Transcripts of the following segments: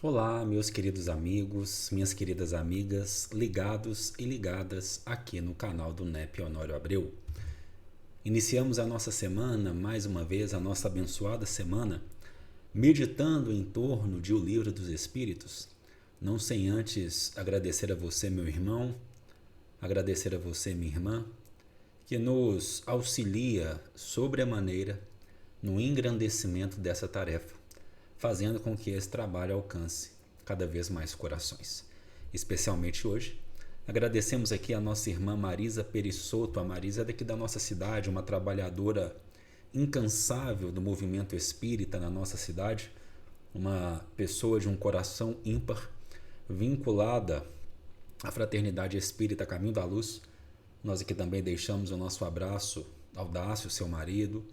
Olá, meus queridos amigos, minhas queridas amigas, ligados e ligadas aqui no canal do NEP Honório Abreu. Iniciamos a nossa semana, mais uma vez, a nossa abençoada semana, meditando em torno de O Livro dos Espíritos, não sem antes agradecer a você, meu irmão, agradecer a você, minha irmã, que nos auxilia sobremaneira no engrandecimento dessa tarefa, fazendo com que esse trabalho alcance cada vez mais corações. Especialmente hoje, agradecemos aqui a nossa irmã Marisa Perissoto. A Marisa é daqui da nossa cidade, uma trabalhadora incansável do movimento espírita na nossa cidade, uma pessoa de um coração ímpar, vinculada à Fraternidade Espírita Caminho da Luz. Nós aqui também deixamos o nosso abraço ao Dácio, seu marido,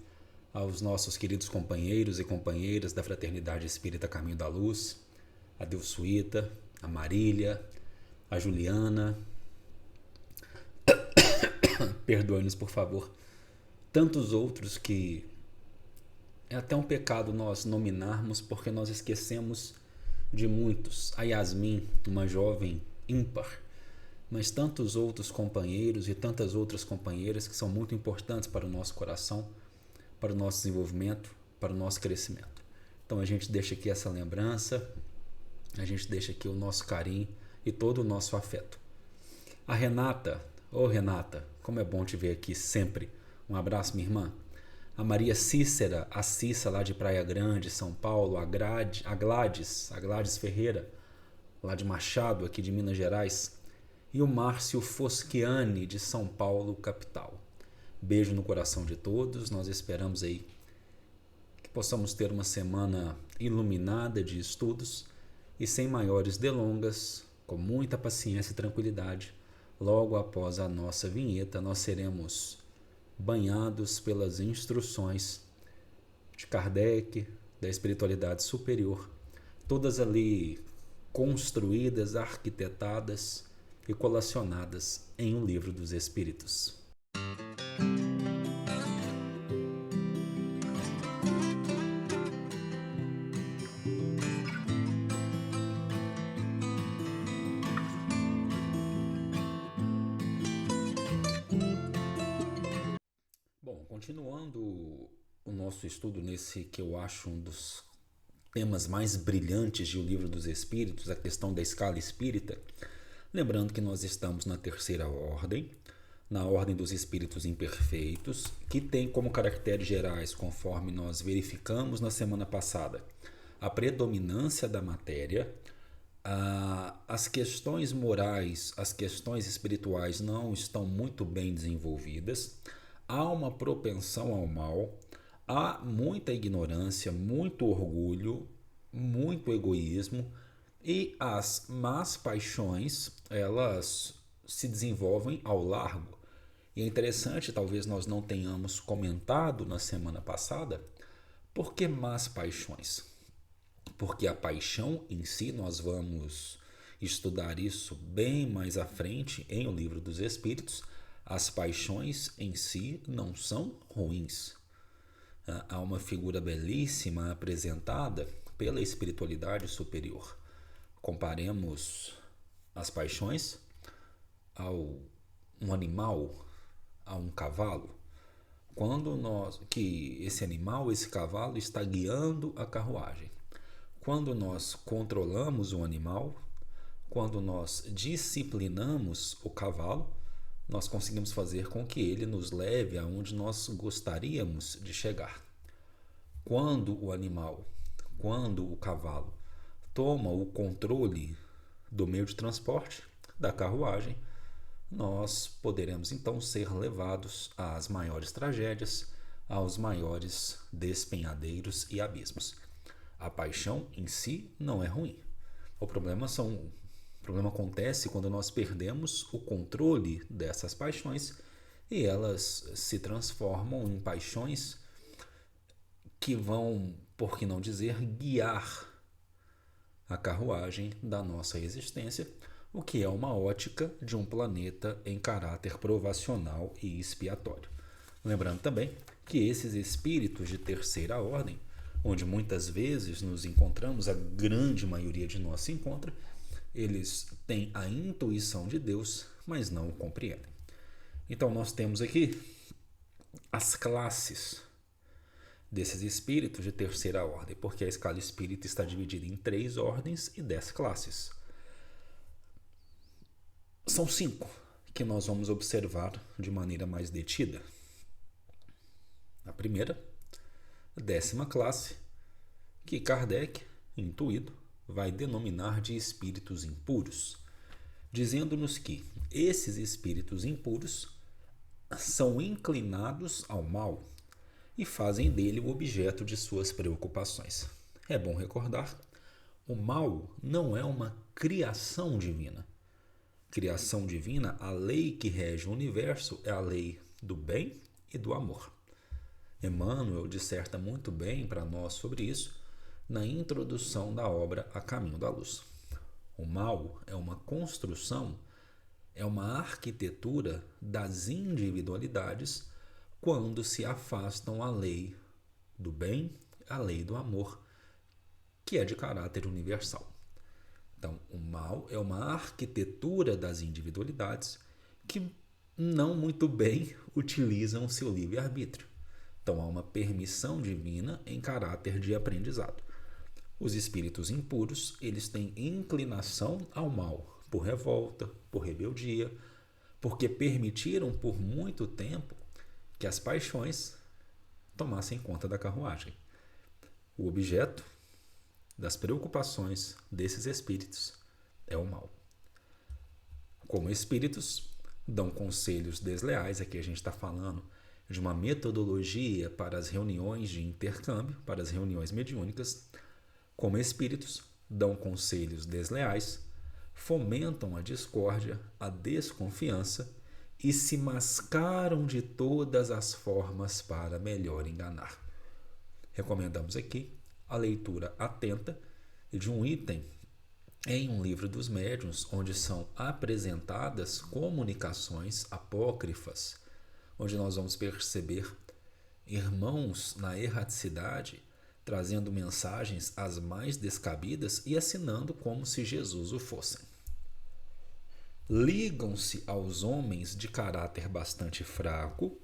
aos nossos queridos companheiros e companheiras da Fraternidade Espírita Caminho da Luz, a Delsuíta, a Marília, a Juliana, perdoe-nos por favor, tantos outros que é até um pecado nós nominarmos porque nós esquecemos de muitos. A Yasmin, uma jovem ímpar, mas tantos outros companheiros e tantas outras companheiras que são muito importantes para o nosso coração, para o nosso desenvolvimento, para o nosso crescimento. Então a gente deixa aqui essa lembrança, a gente deixa aqui o nosso carinho e todo o nosso afeto. A Renata, Renata, como é bom te ver aqui sempre. Um abraço, minha irmã. A Maria Cícera, a Cissa lá de Praia Grande, São Paulo, a Gladys Ferreira, lá de Machado, aqui de Minas Gerais, e o Márcio Foschiani, de São Paulo, capital. Beijo no coração de todos. Nós esperamos aí que possamos ter uma semana iluminada de estudos e sem maiores delongas, com muita paciência e tranquilidade. Logo após a nossa vinheta, nós seremos banhados pelas instruções de Kardec, da espiritualidade superior, todas ali construídas, arquitetadas e colacionadas em O Livro dos Espíritos. Bom, continuando o nosso estudo nesse que eu acho um dos temas mais brilhantes de O Livro dos Espíritos, a questão da escala espírita, lembrando que nós estamos na terceira ordem, na ordem dos espíritos imperfeitos, que tem como caracteres gerais, conforme nós verificamos na semana passada, a predominância da matéria, as questões morais, as questões espirituais não estão muito bem desenvolvidas, há uma propensão ao mal, há muita ignorância, muito orgulho, muito egoísmo e as más paixões, elas se desenvolvem ao largo. E é interessante, talvez nós não tenhamos comentado na semana passada, por que más paixões? Porque a paixão em si, nós vamos estudar isso bem mais à frente em O Livro dos Espíritos, as paixões em si não são ruins. Há uma figura belíssima apresentada pela espiritualidade superior. Comparemos as paixões a um animal, a um cavalo. Quando que esse animal, esse cavalo está guiando a carruagem. Quando nós controlamos o animal, quando nós disciplinamos o cavalo, nós conseguimos fazer com que ele nos leve aonde nós gostaríamos de chegar. Quando o animal, quando o cavalo toma o controle do meio de transporte, da carruagem, nós poderemos então ser levados às maiores tragédias, aos maiores despenhadeiros e abismos. A paixão em si não é ruim. O problema acontece quando nós perdemos o controle dessas paixões e elas se transformam em paixões que vão, por que não dizer, guiar a carruagem da nossa existência, o que é uma ótica de um planeta em caráter provacional e expiatório. Lembrando também que esses espíritos de terceira ordem, onde muitas vezes nos encontramos, a grande maioria de nós se encontra, eles têm a intuição de Deus, mas não o compreendem. Então nós temos aqui as classes desses espíritos de terceira ordem, porque a escala espírita está dividida em 3 ordens e 10 classes. São 5 que nós vamos observar de maneira mais detida. A primeira, a 10ª classe, que Kardec, intuído, vai denominar de espíritos impuros, dizendo-nos que esses espíritos impuros são inclinados ao mal e fazem dele o objeto de suas preocupações. É bom recordar, o mal não é uma criação divina. Criação divina, a lei que rege o universo é a lei do bem e do amor. Emmanuel disserta muito bem para nós sobre isso na introdução da obra A Caminho da Luz. O mal é uma construção, é uma arquitetura das individualidades quando se afastam a lei do bem, a lei do amor, que é de caráter universal. Então, o mal é uma arquitetura das individualidades que não muito bem utilizam o seu livre-arbítrio. Então, há uma permissão divina em caráter de aprendizado. Os espíritos impuros, eles têm inclinação ao mal, por revolta, por rebeldia, porque permitiram por muito tempo que as paixões tomassem conta da carruagem. O objeto das preocupações desses espíritos é o mal. Como espíritos, dão conselhos desleais, aqui a gente está falando de uma metodologia para as reuniões de intercâmbio, para as reuniões mediúnicas. Como espíritos, dão conselhos desleais, fomentam a discórdia, a desconfiança e se mascaram de todas as formas para melhor enganar. Recomendamos aqui a leitura atenta de um item em um livro dos médiuns, onde são apresentadas comunicações apócrifas, onde nós vamos perceber irmãos na erraticidade trazendo mensagens as mais descabidas e assinando como se Jesus o fosse. Ligam-se aos homens de caráter bastante fraco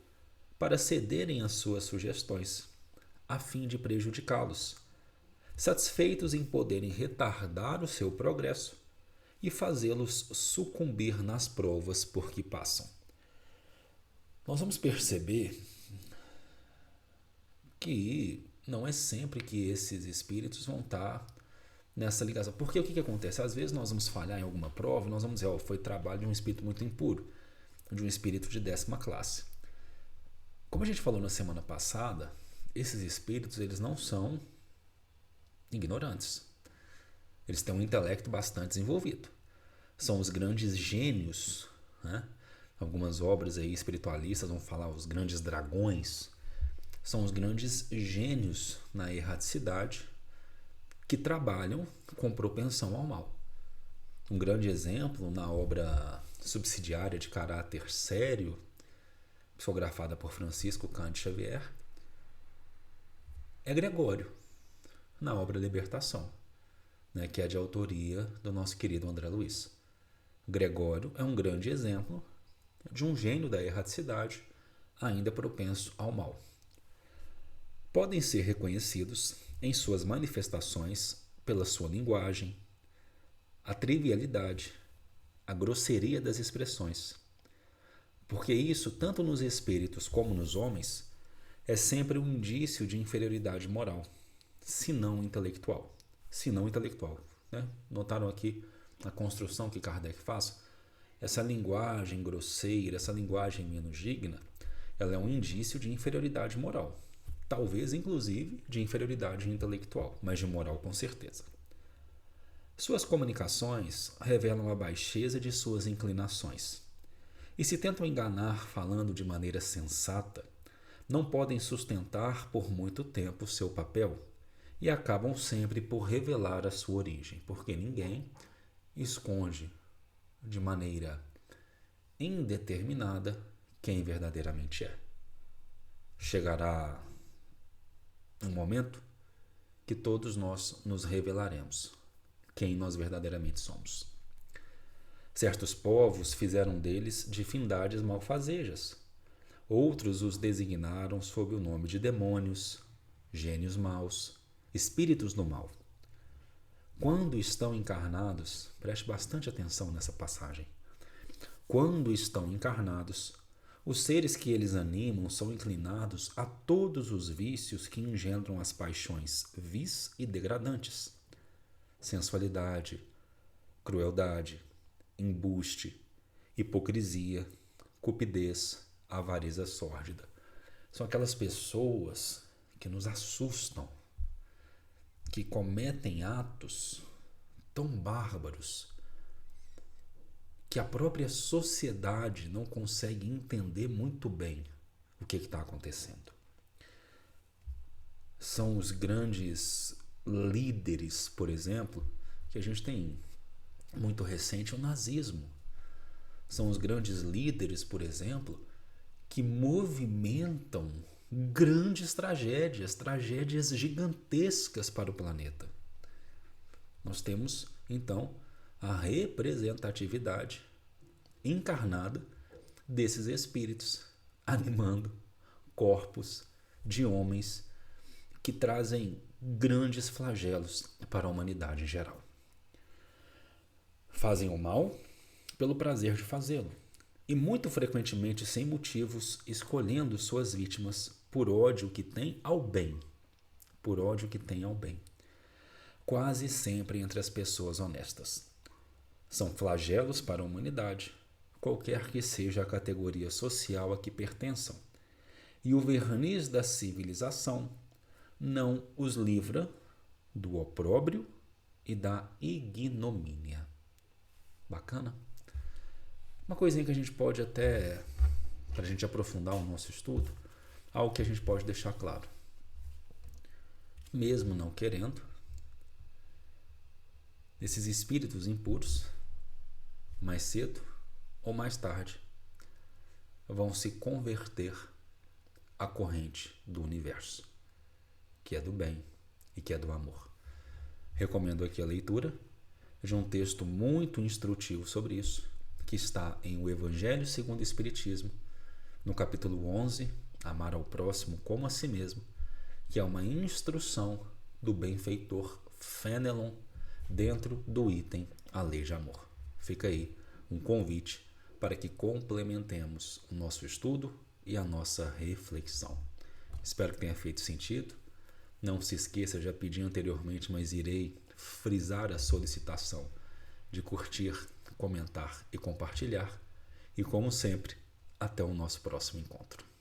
para cederem às suas sugestões, a fim de prejudicá-los, satisfeitos em poderem retardar o seu progresso e fazê-los sucumbir nas provas por que passam. Nós vamos perceber que não é sempre que esses espíritos vão estar nessa ligação. Porque o que acontece? Às vezes nós vamos falhar em alguma prova e nós vamos dizer, foi trabalho de um espírito muito impuro, de um espírito de 10ª classe. Como a gente falou na semana passada, esses espíritos eles não são ignorantes. Eles têm um intelecto bastante desenvolvido. São os grandes gênios, né? Algumas obras aí espiritualistas vão falar os grandes dragões. São os grandes gênios na erraticidade que trabalham com propensão ao mal. Um grande exemplo na obra subsidiária de caráter sério, psicografada por Francisco Cândido Xavier, é Gregório, na obra Libertação, né, que é de autoria do nosso querido André Luiz. Gregório é um grande exemplo de um gênio da erraticidade ainda propenso ao mal. Podem ser reconhecidos em suas manifestações pela sua linguagem, a trivialidade, a grosseria das expressões. Porque isso, tanto nos espíritos como nos homens, é sempre um indício de inferioridade moral, se não intelectual. Né? Notaram aqui a construção que Kardec faz? Essa linguagem grosseira, essa linguagem menos digna, ela é um indício de inferioridade moral. Talvez, inclusive, de inferioridade intelectual, mas de moral com certeza. Suas comunicações revelam a baixeza de suas inclinações. E se tentam enganar falando de maneira sensata, não podem sustentar por muito tempo seu papel e acabam sempre por revelar a sua origem, porque ninguém esconde de maneira indeterminada quem verdadeiramente é. Chegará um momento que todos nós nos revelaremos quem nós verdadeiramente somos. Certos povos fizeram deles divindades malfazejas. Outros os designaram sob o nome de demônios, gênios maus, espíritos do mal. Quando estão encarnados, preste bastante atenção nessa passagem. Quando estão encarnados, os seres que eles animam são inclinados a todos os vícios que engendram as paixões vis e degradantes: sensualidade, crueldade, embuste, hipocrisia, cupidez, avareza sórdida. São aquelas pessoas que nos assustam, que cometem atos tão bárbaros que a própria sociedade não consegue entender muito bem o que está acontecendo. São os grandes líderes, por exemplo, que a gente tem muito recente, o nazismo. São os grandes líderes, por exemplo, que movimentam grandes tragédias gigantescas para o planeta. Nós temos, então, a representatividade encarnada desses espíritos, animando corpos de homens que trazem grandes flagelos para a humanidade em geral. Fazem o mal pelo prazer de fazê-lo, e muito frequentemente sem motivos, escolhendo suas vítimas por ódio que tem ao bem. Por ódio que tem ao bem. Quase sempre entre as pessoas honestas. São flagelos para a humanidade, qualquer que seja a categoria social a que pertençam, e o verniz da civilização não os livra do opróbrio e da ignomínia. Bacana? Uma coisinha que a gente pode até, para a gente aprofundar o nosso estudo, algo que a gente pode deixar claro. Mesmo não querendo, esses espíritos impuros, mais cedo ou mais tarde, vão se converter à corrente do universo, que é do bem e que é do amor. Recomendo aqui a leitura de um texto muito instrutivo sobre isso, que está em O Evangelho segundo o Espiritismo, no capítulo 11, Amar ao próximo como a si mesmo, que é uma instrução do benfeitor Fénelon dentro do item A Lei de Amor. Fica aí um convite para que complementemos o nosso estudo e a nossa reflexão. Espero que tenha feito sentido. Não se esqueça, já pedi anteriormente, mas irei frisar a solicitação de curtir, comentar e compartilhar. E como sempre, até o nosso próximo encontro.